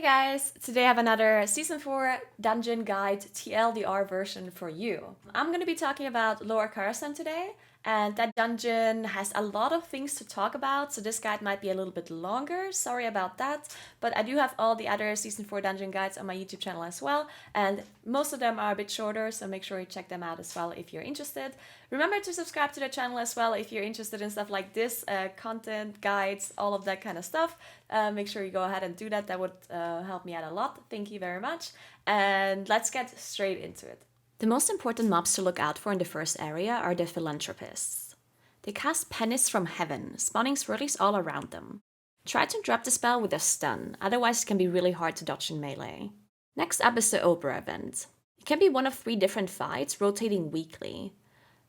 guys! Today I have another Season 4 Dungeon Guide TLDR version for you. I'm gonna be talking about Lower Karazhan today, and that dungeon has a lot of things to talk about, so this guide might be a little bit longer, sorry about that, but I do have all the other Season 4 dungeon guides on my YouTube channel as well, and most of them are a bit shorter, so make sure you check them out as well if you're interested. Remember to subscribe to the channel as well if you're interested in stuff like this, content, guides, all of that kind of stuff. Make sure you go ahead and do that. That would help me out a lot. Thank you very much. And let's get straight into it. The most important mobs to look out for in the first area are the philanthropists. They cast pennies from heaven, spawning swirlies all around them. Try to interrupt the spell with a stun, otherwise it can be really hard to dodge in melee. Next up is the Opera event. It can be one of 3 different fights, rotating weekly.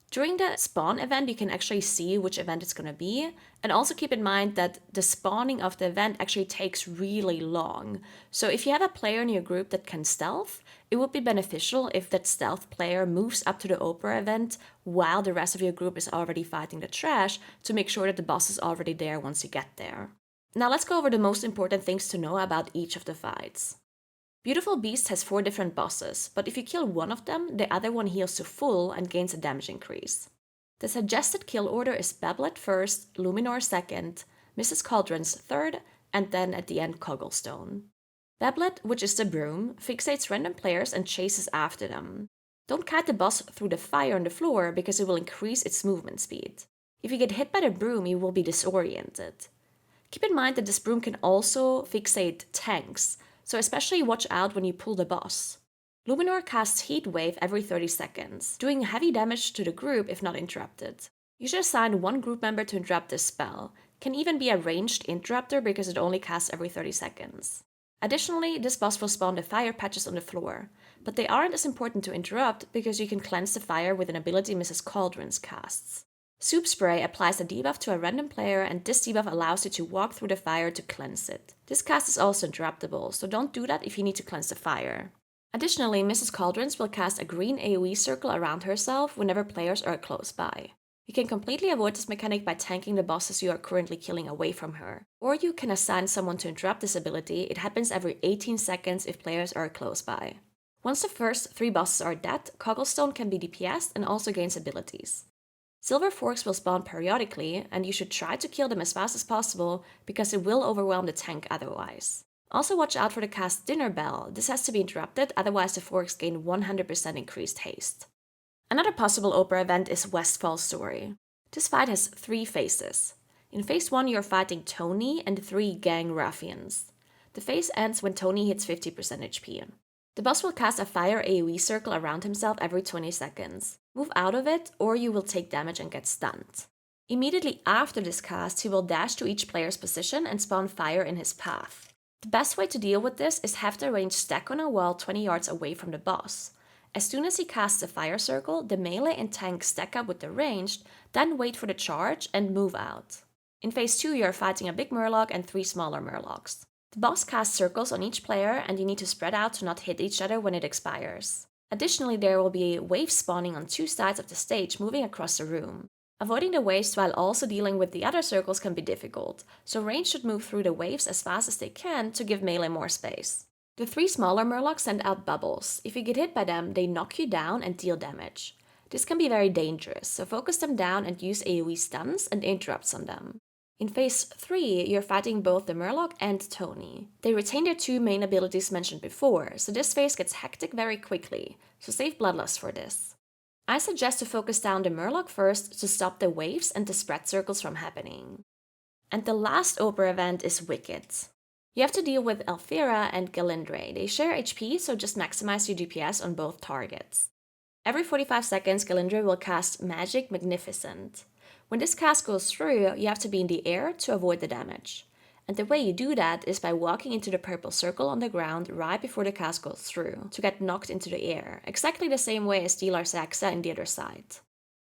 During the spawn event, you can actually see which event it's going to be, and also keep in mind that the spawning of the event actually takes really long. So if you have a player in your group that can stealth, it would be beneficial if that stealth player moves up to the Opera event while the rest of your group is already fighting the trash to make sure that the boss is already there once you get there. Now let's go over the most important things to know about each of the fights. Beautiful Beast has 4 different bosses, but if you kill one of them, the other one heals to full and gains a damage increase. The suggested kill order is Bablet first, Luminor second, Mrs. Cauldron's third, and then at the end Cogglestone. Bablet, which is the broom, fixates random players and chases after them. Don't kite the boss through the fire on the floor because it will increase its movement speed. If you get hit by the broom, you will be disoriented. Keep in mind that this broom can also fixate tanks, so especially watch out when you pull the boss. Luminor casts Heat Wave every 30 seconds, doing heavy damage to the group if not interrupted. You should assign one group member to interrupt this spell. It can even be a ranged interrupter because it only casts every 30 seconds. Additionally, this boss will spawn the fire patches on the floor, but they aren't as important to interrupt because you can cleanse the fire with an ability Mrs. Cauldron's casts. Soup Spray applies a debuff to a random player, and this debuff allows you to walk through the fire to cleanse it. This cast is also interruptible, so don't do that if you need to cleanse the fire. Additionally, Mrs. Cauldron's will cast a green AoE circle around herself whenever players are close by. You can completely avoid this mechanic by tanking the bosses you are currently killing away from her. Or you can assign someone to interrupt this ability. It happens every 18 seconds if players are close by. Once the first 3 bosses are dead, Cogglestone can be DPS'd and also gains abilities. Silver Forks will spawn periodically, and you should try to kill them as fast as possible because it will overwhelm the tank otherwise. Also watch out for the cast Dinner Bell. This has to be interrupted, otherwise the forks gain 100% increased haste. Another possible Opera event is Westfall Story. This fight has 3 phases. In phase 1 you are fighting Tony and 3 gang ruffians. The phase ends when Tony hits 50% HP. The boss will cast a fire AoE circle around himself every 20 seconds. Move out of it, or you will take damage and get stunned. Immediately after this cast, he will dash to each player's position and spawn fire in his path. The best way to deal with this is have the range stack on a wall 20 yards away from the boss. As soon as he casts a fire circle, the melee and tank stack up with the ranged, then wait for the charge and move out. In phase 2 you are fighting a big murloc and 3 smaller murlocs. The boss casts circles on each player, and you need to spread out to not hit each other when it expires. Additionally, there will be waves spawning on 2 sides of the stage moving across the room. Avoiding the waves while also dealing with the other circles can be difficult, so range should move through the waves as fast as they can to give melee more space. The 3 smaller murlocs send out bubbles. If you get hit by them, they knock you down and deal damage. This can be very dangerous, so focus them down and use AoE stuns and interrupts on them. In phase 3, you're fighting both the Murloc and Tony. They retain their 2 main abilities mentioned before, so this phase gets hectic very quickly, so save Bloodlust for this. I suggest to focus down the Murloc first to stop the waves and the spread circles from happening. And the last Opera event is Wicked. You have to deal with Alfira and Galindre. They share HP, so just maximize your DPS on both targets. Every 45 seconds, Galindre will cast Magic Magnificent. When this cast goes through, you have to be in the air to avoid the damage. And the way you do that is by walking into the purple circle on the ground right before the cast goes through, to get knocked into the air, exactly the same way as Dealar Saxa in the other side.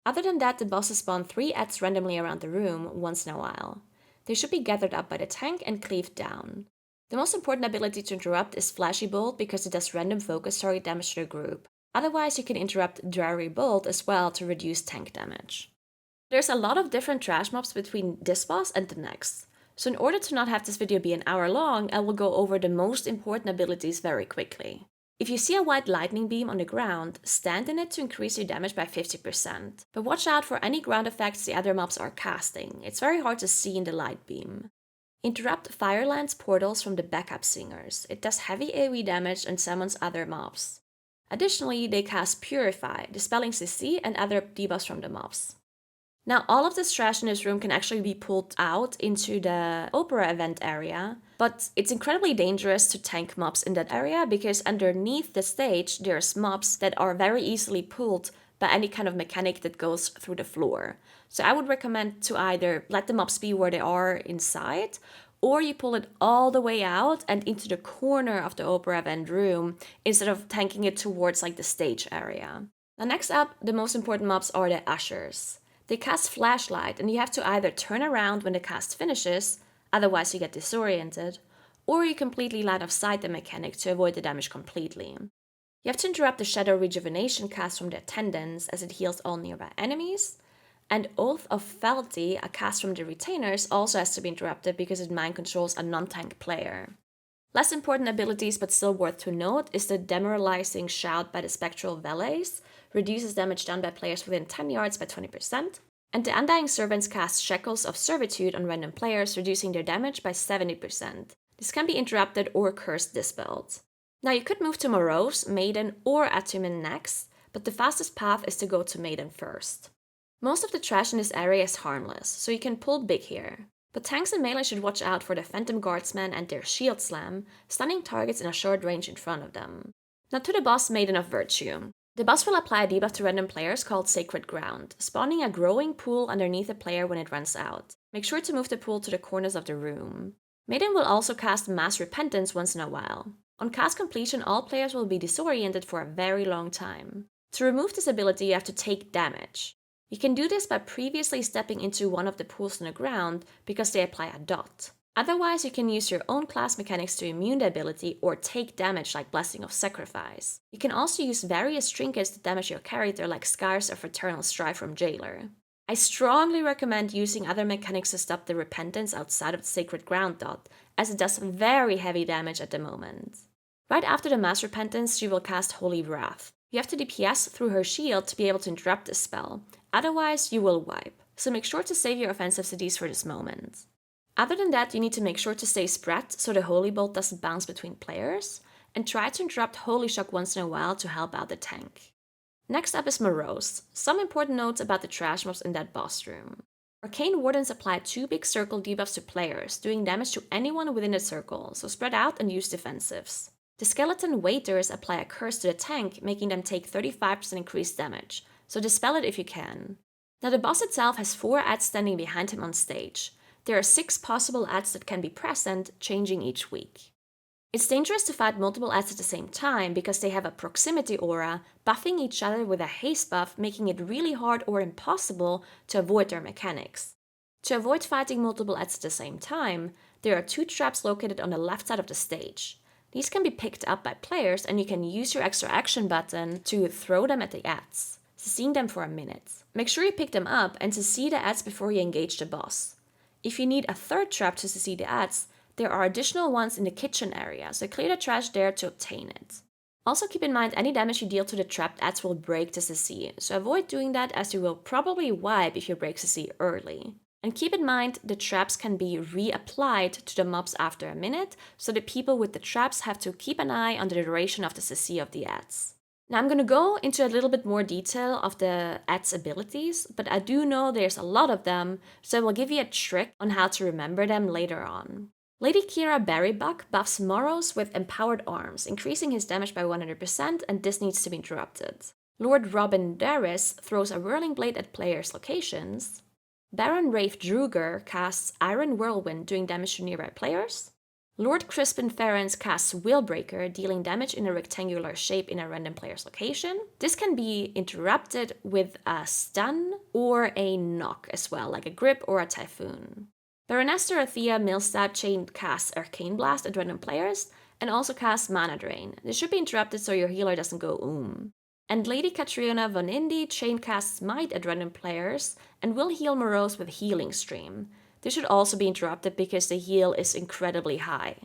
Other than that, the bosses spawn 3 ads randomly around the room once in a while. They should be gathered up by the tank and cleaved down. The most important ability to interrupt is Flashy Bolt because it does random focus target damage to the group. Otherwise, you can interrupt Dreary Bolt as well to reduce tank damage. There's a lot of different trash mobs between this boss and the next. So in order to not have this video be an hour long, I will go over the most important abilities very quickly. If you see a white lightning beam on the ground, stand in it to increase your damage by 50%. But watch out for any ground effects the other mobs are casting. It's very hard to see in the light beam. Interrupt Fireland's portals from the backup singers. It does heavy AoE damage and summons other mobs. Additionally, they cast Purify, dispelling CC and other debuffs from the mobs. Now, all of this trash in this room can actually be pulled out into the Opera event area, but it's incredibly dangerous to tank mobs in that area because underneath the stage, there's mobs that are very easily pulled by any kind of mechanic that goes through the floor. So I would recommend to either let the mobs be where they are inside, or you pull it all the way out and into the corner of the Opera event room instead of tanking it towards like the stage area. Now next up, the most important mobs are the ushers. They cast Flashlight, and you have to either turn around when the cast finishes, otherwise you get disoriented, or you completely light of sight the mechanic to avoid the damage completely. You have to interrupt the Shadow Rejuvenation cast from the attendants as it heals all nearby enemies, and Oath of Fealty, a cast from the retainers, also has to be interrupted because it mind controls a non-tank player. Less important abilities but still worth to note is the Demoralizing Shout by the Spectral Valets, reduces damage done by players within 10 yards by 20%, and the Undying Servants cast Shackles of Servitude on random players, reducing their damage by 70%. This can be interrupted or cursed dispelled. Now you could move to Morose, Maiden, or Ataman next, but the fastest path is to go to Maiden first. Most of the trash in this area is harmless, so you can pull big here. But tanks and melee should watch out for the Phantom Guardsmen and their Shield Slam, stunning targets in a short range in front of them. Now to the boss Maiden of Virtue. The boss will apply a debuff to random players called Sacred Ground, spawning a growing pool underneath the player when it runs out. Make sure to move the pool to the corners of the room. Maiden will also cast Mass Repentance once in a while. On cast completion, all players will be disoriented for a very long time. To remove this ability, you have to take damage. You can do this by previously stepping into one of the pools on the ground because they apply a dot. Otherwise, you can use your own class mechanics to immune the ability or take damage like Blessing of Sacrifice. You can also use various trinkets to damage your character like Scars of Eternal Strife from Jailer. I strongly recommend using other mechanics to stop the Repentance outside of the Sacred Ground dot, as it does very heavy damage at the moment. Right after the Mass Repentance, she will cast Holy Wrath. You have to DPS through her shield to be able to interrupt this spell, otherwise you will wipe, so make sure to save your offensive CDs for this moment. Other than that, you need to make sure to stay spread so the Holy Bolt doesn't bounce between players, and try to interrupt Holy Shock once in a while to help out the tank. Next up is Morose. Some important notes about the trash mobs in that boss room. Arcane Wardens apply 2 big circle debuffs to players, doing damage to anyone within the circle, so spread out and use defensives. The Skeleton Waiters apply a curse to the tank, making them take 35% increased damage, so dispel it if you can. Now the boss itself has 4 adds standing behind him on stage. There are 6 possible adds that can be present, changing each week. It's dangerous to fight multiple adds at the same time because they have a proximity aura, buffing each other with a haste buff, making it really hard or impossible to avoid their mechanics. To avoid fighting multiple adds at the same time, there are 2 traps located on the left side of the stage. These can be picked up by players and you can use your extra action button to throw them at the adds, seeing them for a minute. Make sure you pick them up and to see the adds before you engage the boss. If you need a 3rd trap to see the adds, there are additional ones in the kitchen area, so clear the trash there to obtain it. Also keep in mind any damage you deal to the trapped adds will break the CC, so avoid doing that as you will probably wipe if you break CC early. And keep in mind the traps can be reapplied to the mobs after a minute, so the people with the traps have to keep an eye on the duration of the CC of the adds. Now I'm going to go into a little bit more detail of the adds abilities, but I do know there's a lot of them, so I will give you a trick on how to remember them later on. Lady Kira Berrybuck buffs Morose with Empowered Arms, increasing his damage by 100%, and this needs to be interrupted. Lord Robin Darris throws a Whirling Blade at players' locations. Baron Rafe Druger casts Iron Whirlwind, doing damage to nearby players. Lord Crispin Ferrens casts Willbreaker, dealing damage in a rectangular shape in a random player's location. This can be interrupted with a stun or a knock as well, like a grip or a typhoon. Baroness Dorothea Millstab Chain casts Arcane Blast at random players and also casts Mana Drain. This should be interrupted so your healer doesn't go And Lady Catriona Von Indy chain casts Might at random players and will heal Morose with Healing Stream. This should also be interrupted because the heal is incredibly high.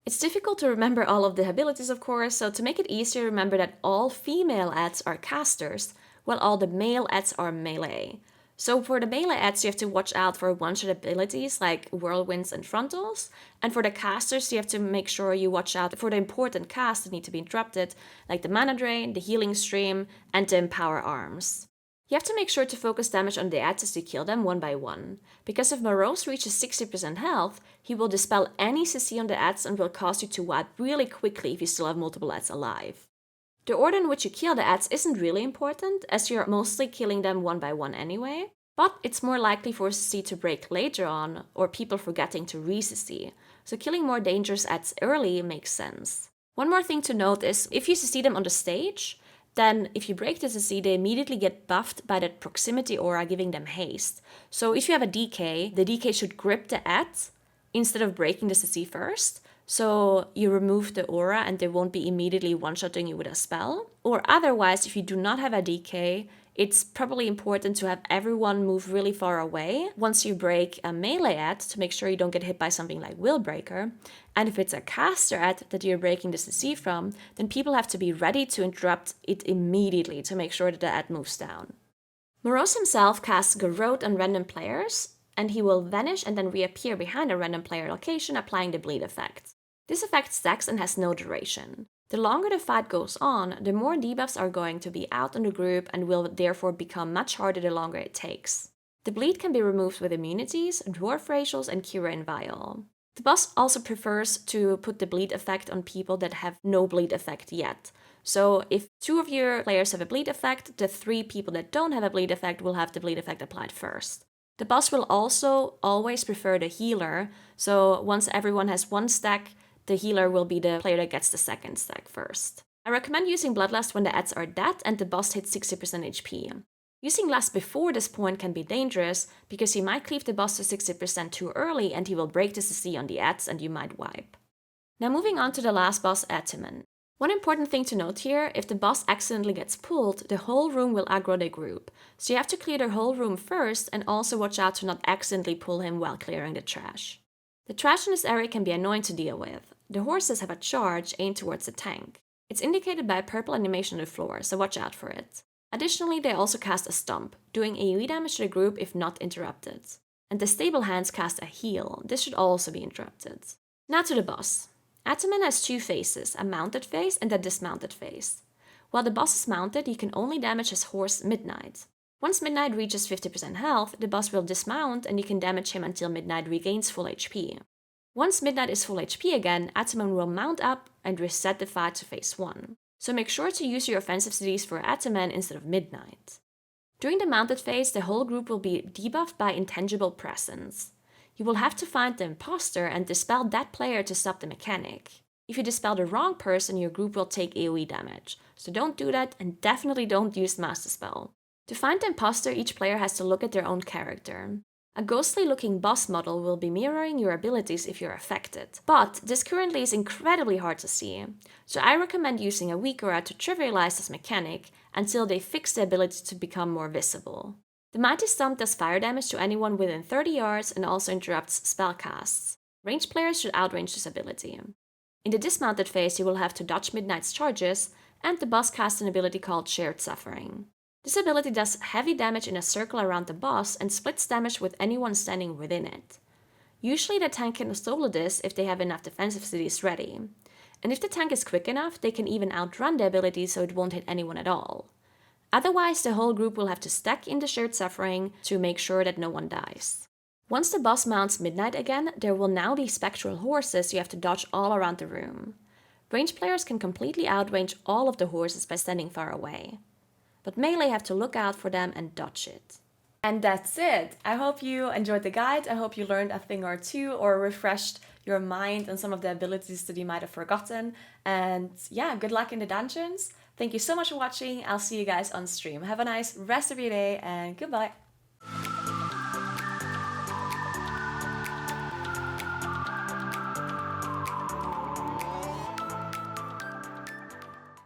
It's difficult to remember all of the abilities, of course, so to make it easier, remember that all female ads are casters, while all the male ads are melee. So for the melee ads, you have to watch out for one-shot abilities like whirlwinds and frontals, and for the casters, you have to make sure you watch out for the important casts that need to be interrupted, like the mana drain, the healing stream, and the empower arms. You have to make sure to focus damage on the ads as you kill them one by one, because if Morose reaches 60% health, he will dispel any CC on the ads and will cause you to wipe really quickly if you still have multiple ads alive. The order in which you kill the ads isn't really important, as you're mostly killing them one by one anyway, but it's more likely for CC to break later on, or people forgetting to re-CC, so killing more dangerous ads early makes sense. One more thing to note is, if you CC them on the stage, then if you break the CC, they immediately get buffed by that proximity aura giving them haste. So if you have a DK, the DK should grip the ads instead of breaking the CC first. So you remove the aura and they won't be immediately one-shotting you with a spell. Or otherwise, if you do not have a DK, it's probably important to have everyone move really far away once you break a melee ad to make sure you don't get hit by something like Will Breaker. And if it's a caster ad that you're breaking the CC from, then people have to be ready to interrupt it immediately to make sure that the ad moves down. Morose himself casts Garrote on random players, and he will vanish and then reappear behind a random player location, applying the bleed effect. This effect stacks and has no duration. The longer the fight goes on, the more debuffs are going to be out on the group and will therefore become much harder the longer it takes. The bleed can be removed with immunities, dwarf racials, and Cura and Vial. The boss also prefers to put the bleed effect on people that have no bleed effect yet. So if 2 of your players have a bleed effect, the 3 people that don't have a bleed effect will have the bleed effect applied first. The boss will also always prefer the healer, so once everyone has 1 stack, the healer will be the player that gets the 2nd stack first. I recommend using Bloodlust when the ads are dead and the boss hits 60% HP. Using Lust before this point can be dangerous, because you might cleave the boss to 60% too early and he will break the CC on the ads and you might wipe. Now moving on to the last boss, Ataman. One important thing to note here, if the boss accidentally gets pulled, the whole room will aggro the group. So you have to clear the whole room first and also watch out to not accidentally pull him while clearing the trash. The trash in this area can be annoying to deal with. The horses have a charge aimed towards the tank. It's indicated by a purple animation on the floor, so watch out for it. Additionally, they also cast a stomp, doing AoE damage to the group if not interrupted. And the stable hands cast a heal. This should also be interrupted. Now to the boss. Ataman has 2 phases, a mounted phase and a dismounted phase. While the boss is mounted, you can only damage his horse Midnight. Once Midnight reaches 50% health, the boss will dismount and you can damage him until Midnight regains full HP. Once Midnight is full HP again, Ataman will mount up and reset the fight to phase 1. So make sure to use your offensive CDs for Ataman instead of Midnight. During the mounted phase, the whole group will be debuffed by Intangible Presence. You will have to find the imposter and dispel that player to stop the mechanic. If you dispel the wrong person, your group will take AoE damage, so don't do that and definitely don't use Master Spell. To find the imposter, each player has to look at their own character. A ghostly looking boss model will be mirroring your abilities if you're affected, but this currently is incredibly hard to see, so I recommend using a Weakura to trivialize this mechanic until they fix the ability to become more visible. The Mighty Stomp does fire damage to anyone within 30 yards and also interrupts spellcasts. Ranged players should outrange this ability. In the dismounted phase, you will have to dodge Midnight's charges, and the boss casts an ability called Shared Suffering. This ability does heavy damage in a circle around the boss and splits damage with anyone standing within it. Usually the tank can solo this if they have enough defensive cities ready. And if the tank is quick enough, they can even outrun the ability so it won't hit anyone at all. Otherwise, the whole group will have to stack in the Shared Suffering to make sure that no one dies. Once the boss mounts Midnight again, there will now be spectral horses you have to dodge all around the room. Ranged players can completely outrange all of the horses by standing far away. But melee have to look out for them and dodge it. And that's it. I hope you enjoyed the guide. I hope you learned a thing or two or refreshed your mind on some of the abilities that you might have forgotten. And yeah, good luck in the dungeons. Thank you so much for watching. I'll see you guys on stream. Have a nice rest of your day and goodbye.